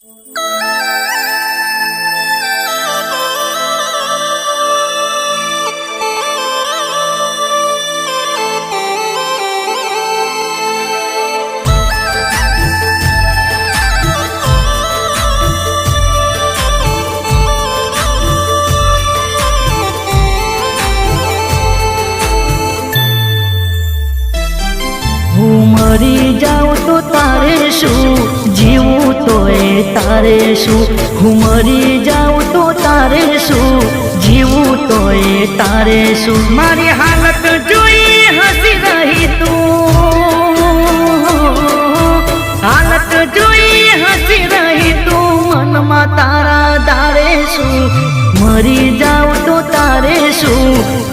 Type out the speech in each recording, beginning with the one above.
મરી જાઉં તો તારે શું, જીવું તોય તારે શું. હું મરી જાઉં તો તારે શું, જીવું તોય તારે શું. મારી હાલત જોઈ હસી રહી તું, હાલત જોઈ હસી રહી તું. મનમાં તારા દારે શું, મરી જાઉં તો તારે શું,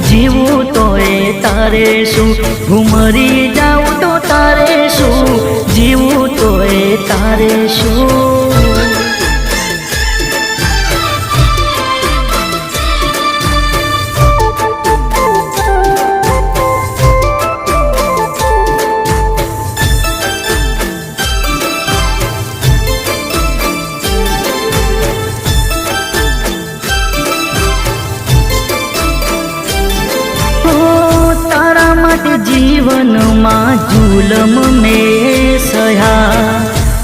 જીવું તોય તારે શું. હું મરી જાઉં તો તારે શું, જીવું તોય તારે શું. જીવનમાં જુલમ મેં સહ્યા,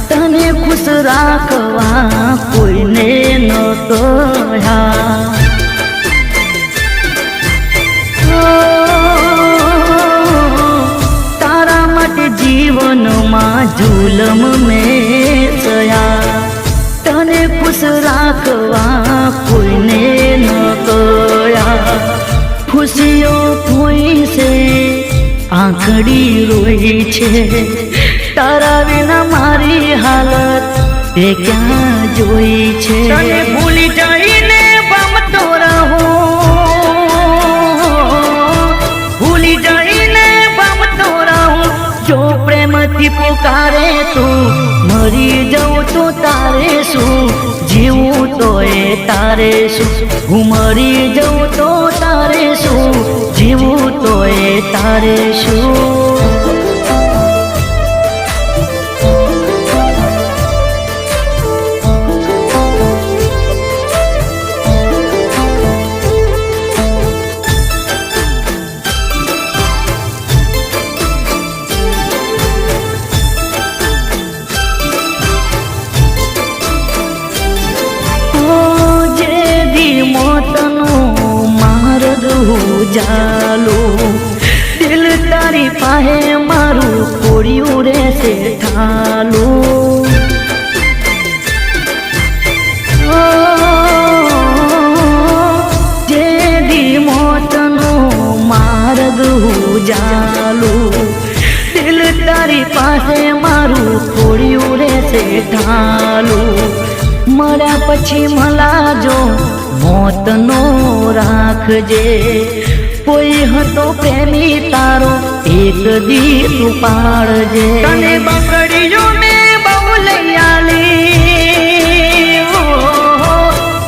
તને ખુશ રાખવા કોઈને ન કહ્યા. તારા માટે જીવનમાં જુલમ મેં સહ્યા, તને ખુશ રાખવા કોઈને ન કહ્યા. ખુશીઓ કોઈ છે આંખડી રોઈ છે, તારા વિના મારી હાલત તે ક્યાં જોઈ છે. તને ભૂલી જઈને પામતો રહું, ભૂલી જઈને પામતો રહું. જો પ્રેમથી પુકારે તું, મરી જાઉં તો તારે શું, જીવું તોય તારે શું. હું મરી જાઉં તો તારે શું, જીવું તોય તારે શું. જાલો દિલ તારી પાસે મારું કોળિયું રહેશે ઠાલું. જે દી મોતનો માર્ગ જાલું, દિલ તારી પાસે મારું કોળિયું રહેશે ઠાલું. મળ્યા પછી મલાજો મોતનો રાખજે, કોઈ હતો પ્રેમી તારો એક દી તું પાડજે. તને બંગડીઓ ને બહુ લઈ આલી,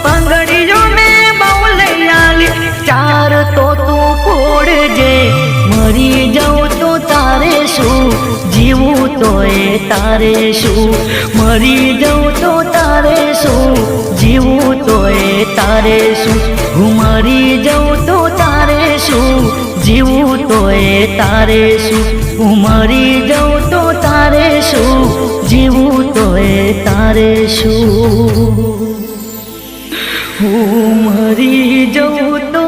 બંગડીઓ ને બહુ લઈ આલી. ચાર તો તું ફોડજે, મરી જાઉં તો તારે શું, જીવું તોય તારે શું. મરી જાઉં તો તારે શું, જીવું તોય તારે શું. હું મરી જાઉં તો તારે શું, જીવું તોય તારે શું. હું મરી જાઉં તો તારે શું, જીવું તોય તારે શું. હું મરી જાઉં તો